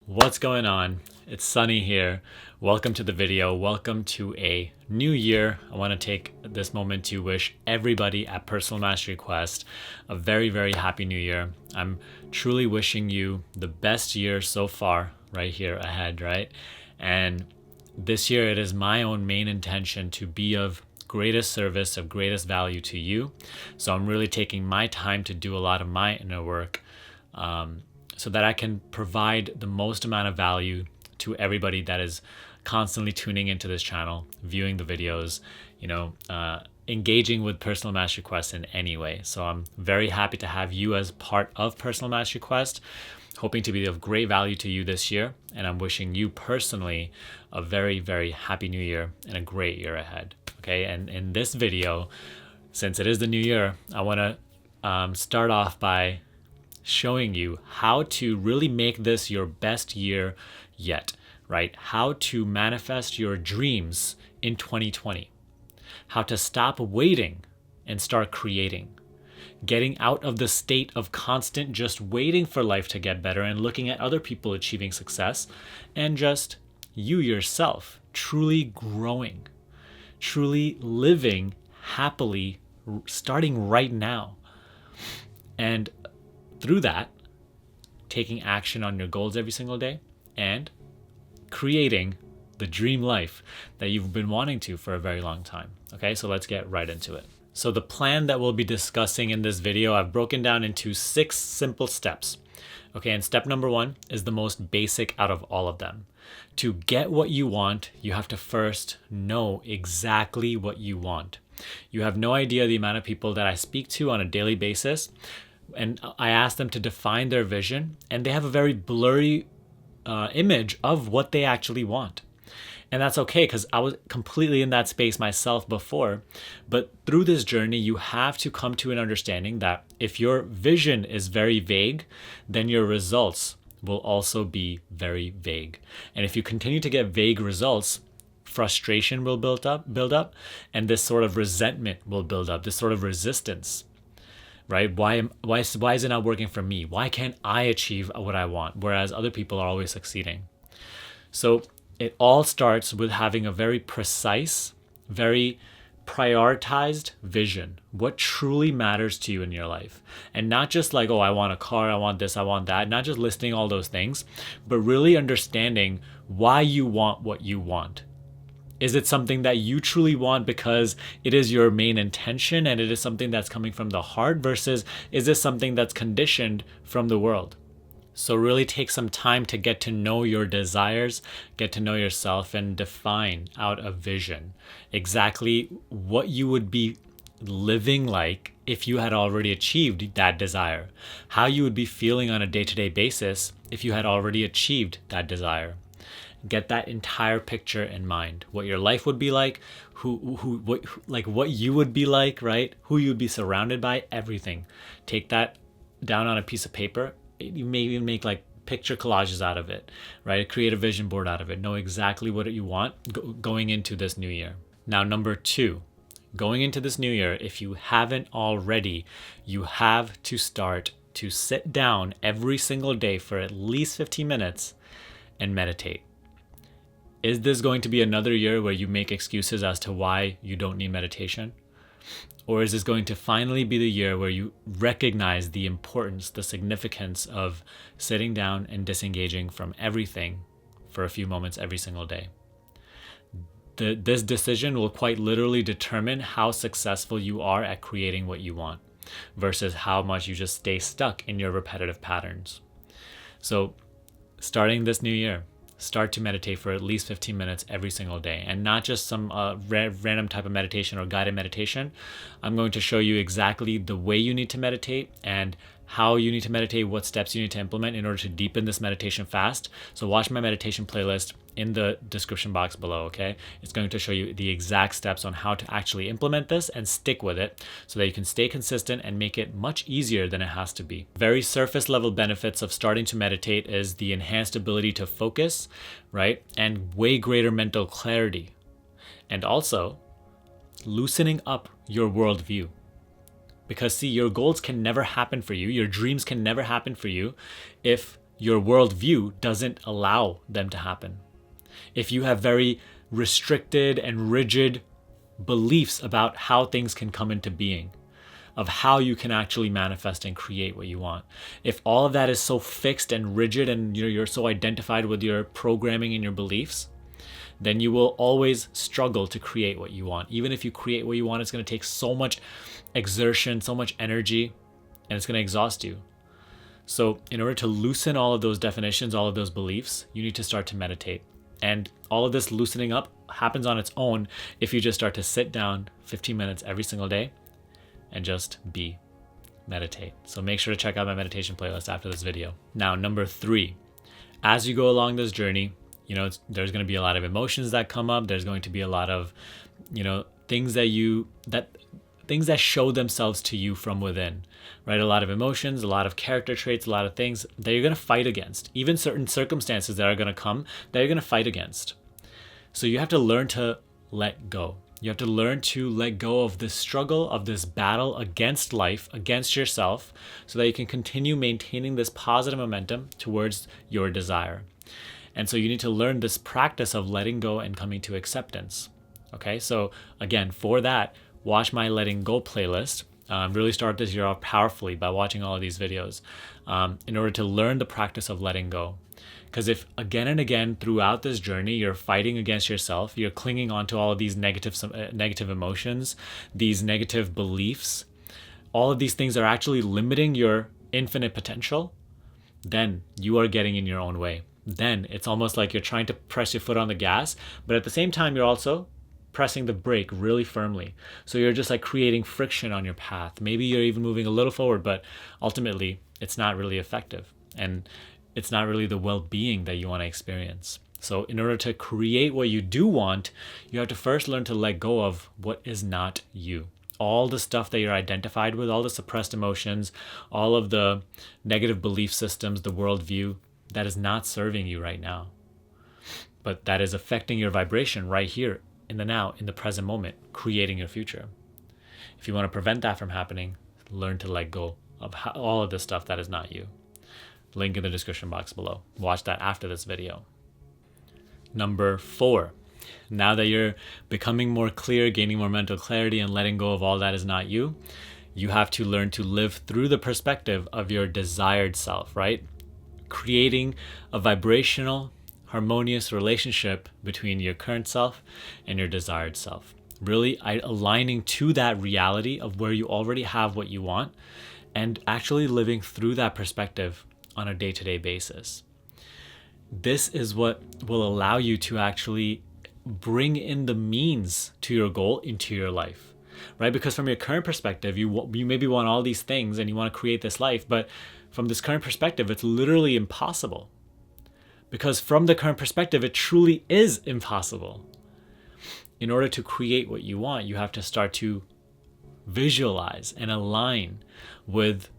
What's going on? It's Sunny here. Welcome to the video. Welcome to a new year. I want to take this moment to wish everybody at Personal Mastery Quest a very, very happy new year. I'm truly wishing you the best year so far right here ahead, right? And this year it is my own main intention to be of greatest service, of greatest value to you. So I'm really taking my time to do a lot of my inner work, so that I can provide the most amount of value to everybody that is constantly tuning into this channel, viewing the videos, engaging with Personal Mastery Quest in any way. So I'm very happy to have you as part of Personal Mastery Quest, hoping to be of great value to you this year. And I'm wishing you personally a very, very happy new year and a great year ahead. Okay, and in this video, since it is the new year, I want to start off by showing you how to really make this your best year yet, right? How to manifest your dreams in 2020. How to stop waiting and start creating. Getting out of the state of constant just waiting for life to get better and looking at other people achieving success, and just you yourself truly growing, truly living happily, starting right now. And through that, taking action on your goals every single day and creating the dream life that you've been wanting to for a very long time. Okay, so let's get right into it. So the plan that we'll be discussing in this video, I've broken down into 6 simple steps. Okay, and step number 1 is the most basic out of all of them. To get what you want, you have to first know exactly what you want. You have no idea the amount of people that I speak to on a daily basis, and I ask them to define their vision, and they have a very blurry image of what they actually want. And that's okay, because I was completely in that space myself before. But through this journey, you have to come to an understanding that if your vision is very vague, then your results will also be very vague. And if you continue to get vague results, frustration will build up, and this sort of resentment will build up, this sort of resistance. Right? Why is it not working for me? Why can't I achieve what I want, whereas other people are always succeeding? So it all starts with having a very precise, very prioritized vision. What truly matters to you in your life? And not just like, oh, I want a car, I want this, I want that. Not just listing all those things, but really understanding why you want what you want. Is it something that you truly want because it is your main intention and it is something that's coming from the heart, versus is this something that's conditioned from the world? So really take some time to get to know your desires, get to know yourself, and define out a vision. Exactly what you would be living like if you had already achieved that desire. How you would be feeling on a day-to-day basis if you had already achieved that desire. Get that entire picture in mind. What your life would be like, what you would be like, right? Who you'd be surrounded by, everything. Take that down on a piece of paper. You may even make like picture collages out of it, right? Create a vision board out of it. Know exactly what you want going into this new year. Now, number 2, going into this new year, if you haven't already, you have to start to sit down every single day for at least 15 minutes and meditate. Is this going to be another year where you make excuses as to why you don't need meditation? Or is this going to finally be the year where you recognize the importance, the significance of sitting down and disengaging from everything for a few moments every single day? This decision will quite literally determine how successful you are at creating what you want versus how much you just stay stuck in your repetitive patterns. So starting this new year, start to meditate for at least 15 minutes every single day, and not just some random type of meditation or guided meditation. I'm going to show you exactly the way you need to meditate and how you need to meditate, what steps you need to implement in order to deepen this meditation fast. So watch my meditation playlist in the description box below, okay? It's going to show you the exact steps on how to actually implement this and stick with it so that you can stay consistent and make it much easier than it has to be. Very surface level benefits of starting to meditate is the enhanced ability to focus, right? And way greater mental clarity. And also loosening up your worldview. Because see, your goals can never happen for you. Your dreams can never happen for you if your worldview doesn't allow them to happen. If you have very restricted and rigid beliefs about how things can come into being, of how you can actually manifest and create what you want. If all of that is so fixed and rigid and you're so identified with your programming and your beliefs, then you will always struggle to create what you want. Even if you create what you want, it's going to take so much exertion, so much energy, and it's going to exhaust you. So in order to loosen all of those definitions, all of those beliefs, you need to start to meditate. And all of this loosening up happens on its own if you just start to sit down 15 minutes every single day and just meditate. So make sure to check out my meditation playlist after this video. Now, number 3, as you go along this journey, there's going to be a lot of emotions that come up. There's going to be a lot of, things that show themselves to you from within, right? A lot of emotions, a lot of character traits, a lot of things that you're going to fight against, even certain circumstances that are going to come that you're going to fight against. So you have to learn to let go. You have to learn to let go of this struggle, of this battle against life, against yourself, so that you can continue maintaining this positive momentum towards your desire. And so you need to learn this practice of letting go and coming to acceptance. Okay, so again, for that, watch my letting go playlist. Really start this year off powerfully by watching all of these videos in order to learn the practice of letting go. Because if again and again throughout this journey, you're fighting against yourself, you're clinging onto all of these negative emotions, these negative beliefs, all of these things are actually limiting your infinite potential, then you are getting in your own way. Then it's almost like you're trying to press your foot on the gas, but at the same time, you're also pressing the brake really firmly. So you're just like creating friction on your path. Maybe you're even moving a little forward, but ultimately it's not really effective. And it's not really the well-being that you want to experience. So in order to create what you do want, you have to first learn to let go of what is not you. All the stuff that you're identified with, all the suppressed emotions, all of the negative belief systems, the worldview, that is not serving you right now. But that is affecting your vibration right here in the now, in the present moment, creating your future. If you want to prevent that from happening, learn to let go of all of the stuff that is not you. Link in the description box below. Watch that after this video. Number 4, now that you're becoming more clear, gaining more mental clarity and letting go of all that is not you, you have to learn to live through the perspective of your desired self, right? Creating a vibrational, harmonious relationship between your current self and your desired self. Really aligning to that reality of where you already have what you want and actually living through that perspective on a day-to-day basis. This is what will allow you to actually bring in the means to your goal into your life, right? Because from your current perspective, you maybe want all these things and you want to create this life, but from this current perspective, it's literally impossible. Because from the current perspective, it truly is impossible. In order to create what you want, you have to start to visualize and align with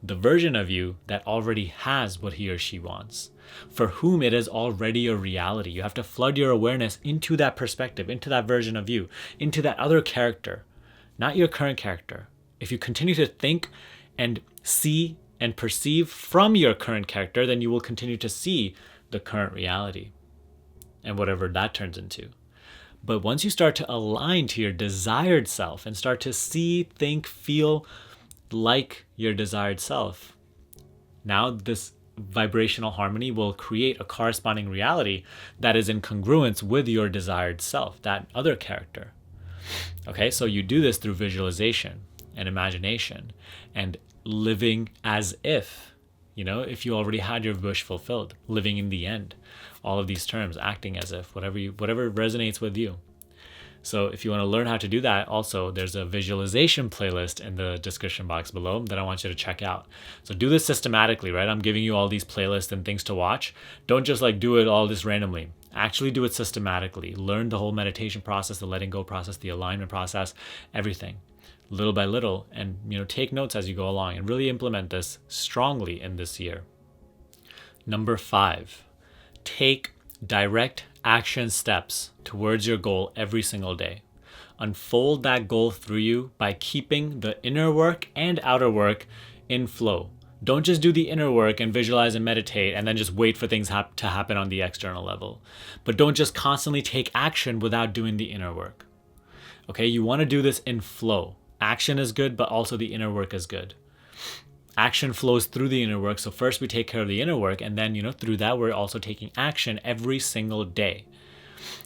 the version of you that already has what he or she wants, for whom it is already a reality. You have to flood your awareness into that perspective, into that version of you, into that other character, not your current character. If you continue to think and see and perceive from your current character, then you will continue to see the current reality and whatever that turns into. But once you start to align to your desired self and start to see, think, feel like your desired self, now this vibrational harmony will create a corresponding reality that is in congruence with your desired self, that other character. Okay, so you do this through visualization and imagination and living as if, if you already had your wish fulfilled, living in the end, all of these terms, acting as if, whatever resonates with you. So if you want to learn how to do that, also there's a visualization playlist in the description box below that I want you to check out. So do this systematically, right? I'm giving you all these playlists and things to watch. Don't just do it all this randomly. Actually do it systematically. Learn the whole meditation process, the letting go process, the alignment process, everything, little by little, and take notes as you go along and really implement this strongly in this year. Number 5, take direct action steps towards your goal every single day. Unfold that goal through you by keeping the inner work and outer work in flow. Don't just do the inner work and visualize and meditate and then just wait for things to happen on the external level. But don't just constantly take action without doing the inner work. Okay, you want to do this in flow. Action is good, but also the inner work is good. Action flows through the inner work. So first we take care of the inner work, and then, through that, we're also taking action every single day.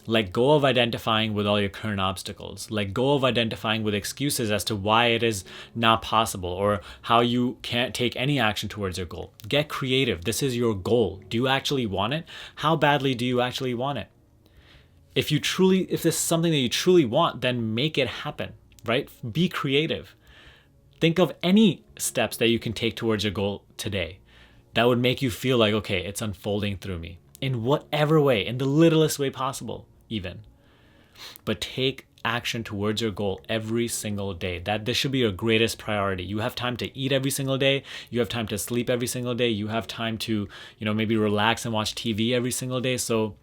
Let go of identifying with all your current obstacles. Let go of identifying with excuses as to why it is not possible or how you can't take any action towards your goal. Get creative. This is your goal. Do you actually want it? How badly do you actually want it? If this is something that you truly want, then make it happen, right? Be creative. Think of any steps that you can take towards your goal today that would make you feel like, okay, it's unfolding through me in whatever way, in the littlest way possible, even. But take action towards your goal every single day. This should be your greatest priority. You have time to eat every single day. You have time to sleep every single day. You have time to, maybe relax and watch TV every single day. So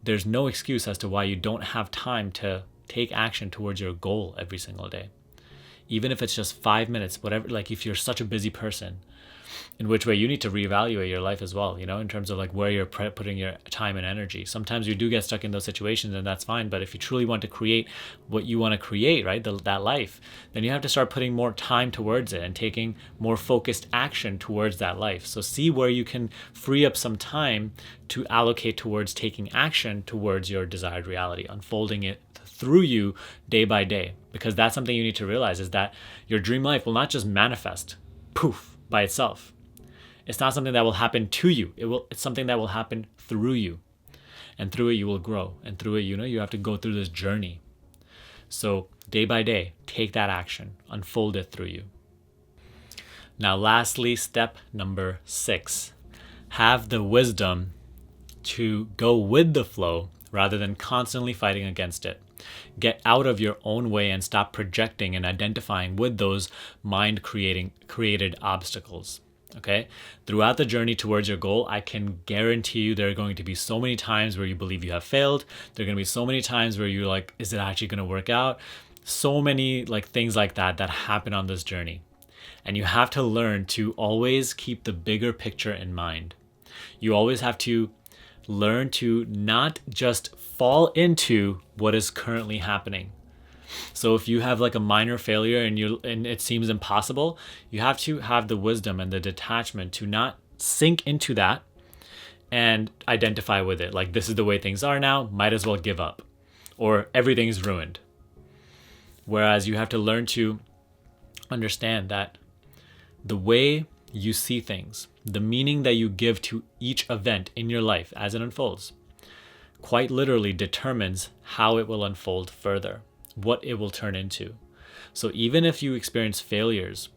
there's no excuse as to why you don't have time to take action towards your goal every single day. Even if it's just 5 minutes, whatever, like if you're such a busy person, in which way you need to reevaluate your life as well, in terms of like where you're putting your time and energy. Sometimes you do get stuck in those situations and that's fine. But if you truly want to create what you want to create, right, that life, then you have to start putting more time towards it and taking more focused action towards that life. So see where you can free up some time to allocate towards taking action towards your desired reality, unfolding it through you day by day. Because that's something you need to realize, is that your dream life will not just manifest, poof, by itself. It's not something that will happen to you. It's something that will happen through you. And through it, you will grow. And through it, you have to go through this journey. So day by day, take that action. Unfold it through you. Now, lastly, step number 6. Have the wisdom to go with the flow rather than constantly fighting against it. Get out of your own way and stop projecting and identifying with those mind-created obstacles. Okay? Throughout the journey towards your goal, I can guarantee you there are going to be so many times where you believe you have failed. There are going to be so many times where you're like, is it actually going to work out? So many things like that happen on this journey. And you have to learn to always keep the bigger picture in mind. You always have to learn to not just fall into what is currently happening. So if you have a minor failure and it seems impossible, you have to have the wisdom and the detachment to not sink into that and identify with it. Like, this is the way things are now, might as well give up, or everything's ruined. Whereas you have to learn to understand that the way you see things, the meaning that you give to each event in your life as it unfolds, quite literally determines how it will unfold further, what it will turn into. So even if you experience failures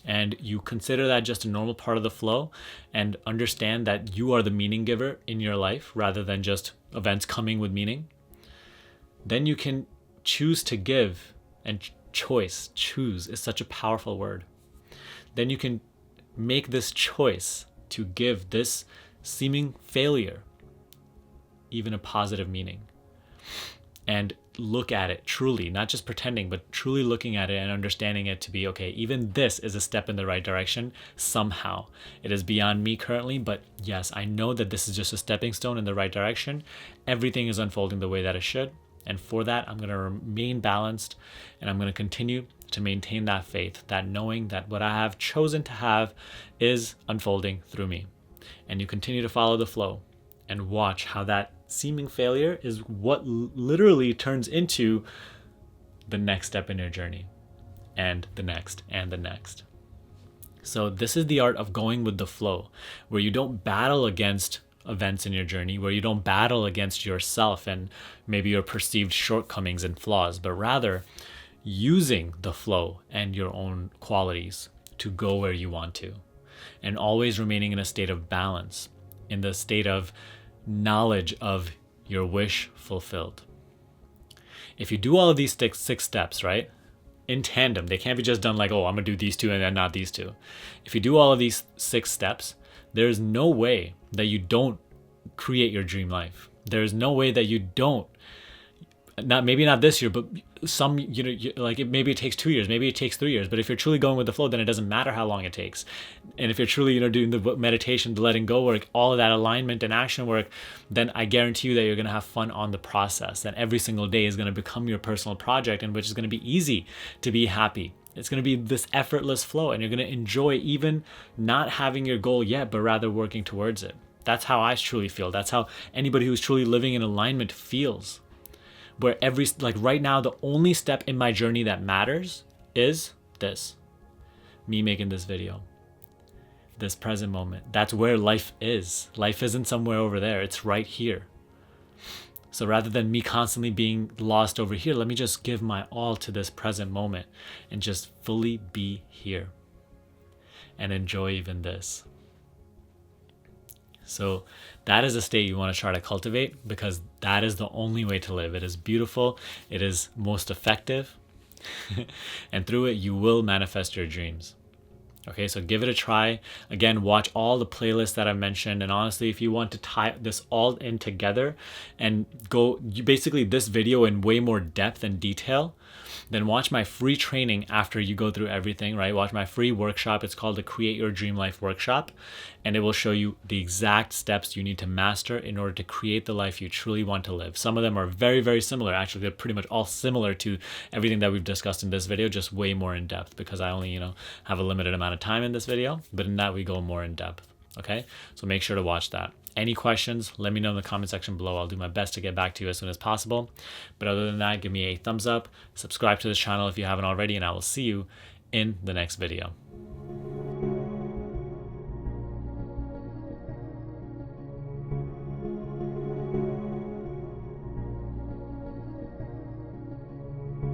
and you consider that just a normal part of the flow and understand that you are the meaning giver in your life rather than just events coming with meaning, then you can choose to give. And choose is such a powerful word. Then you can make this choice to give this seeming failure even a positive meaning, and look at it truly, not just pretending, but truly looking at it and understanding it to be, okay, even this is a step in the right direction somehow. It is beyond me currently, but yes, I know that this is just a stepping stone in the right direction. Everything is unfolding the way that it should. And for that, I'm going to remain balanced, and I'm going to continue to maintain that faith, that knowing that what I have chosen to have is unfolding through me. And you continue to follow the flow and watch how that seeming failure is what literally turns into the next step in your journey, and the next and the next. So this is the art of going with the flow, where you don't battle against events in your journey, where you don't battle against yourself and maybe your perceived shortcomings and flaws, but rather using the flow and your own qualities to go where you want to, and always remaining in a state of balance, in the state of knowledge of your wish fulfilled. If you do all of these six steps, right, in tandem, they can't be just done like, oh, I'm gonna do these two and then not these two. If you do all of these 6 steps, there's no way that you don't create your dream life. There's no way that you don't maybe not this year, but some, like maybe it takes 2 years, maybe it takes 3 years. But if you're truly going with the flow, then it doesn't matter how long it takes. And if you're truly, doing the meditation, the letting go work, all of that alignment and action work, then I guarantee you that you're going to have fun on the process. Then every single day is going to become your personal project, in which is going to be easy to be happy. It's going to be this effortless flow, and you're going to enjoy even not having your goal yet, but rather working towards it. That's how I truly feel. That's how anybody who's truly living in alignment feels. Where like right now, the only step in my journey that matters is this, me making this video, this present moment. That's where life is. Life isn't somewhere over there. It's right here. So rather than me constantly being lost over here, let me just give my all to this present moment and just fully be here and enjoy even this. So that is a state you want to try to cultivate, because that is the only way to live. It is beautiful. It is most effective. And through it, you will manifest your dreams. Okay, so give it a try. Again, watch all the playlists that I mentioned. And honestly, if you want to tie this all in together and go basically this video in way more depth and detail, then watch my free training after you go through everything, right? Watch my free workshop. It's called the Create Your Dream Life Workshop. And it will show you the exact steps you need to master in order to create the life you truly want to live. Some of them are very, very similar. Actually, they're pretty much all similar to everything that we've discussed in this video, just way more in depth, because I only, have a limited amount of time in this video, but in that we go more in depth. Okay, so make sure to watch that. Any questions, let me know in the comment section below. I'll do my best to get back to you as soon as possible. But other than that, give me a thumbs up, subscribe to this channel if you haven't already, and I will see you in the next video.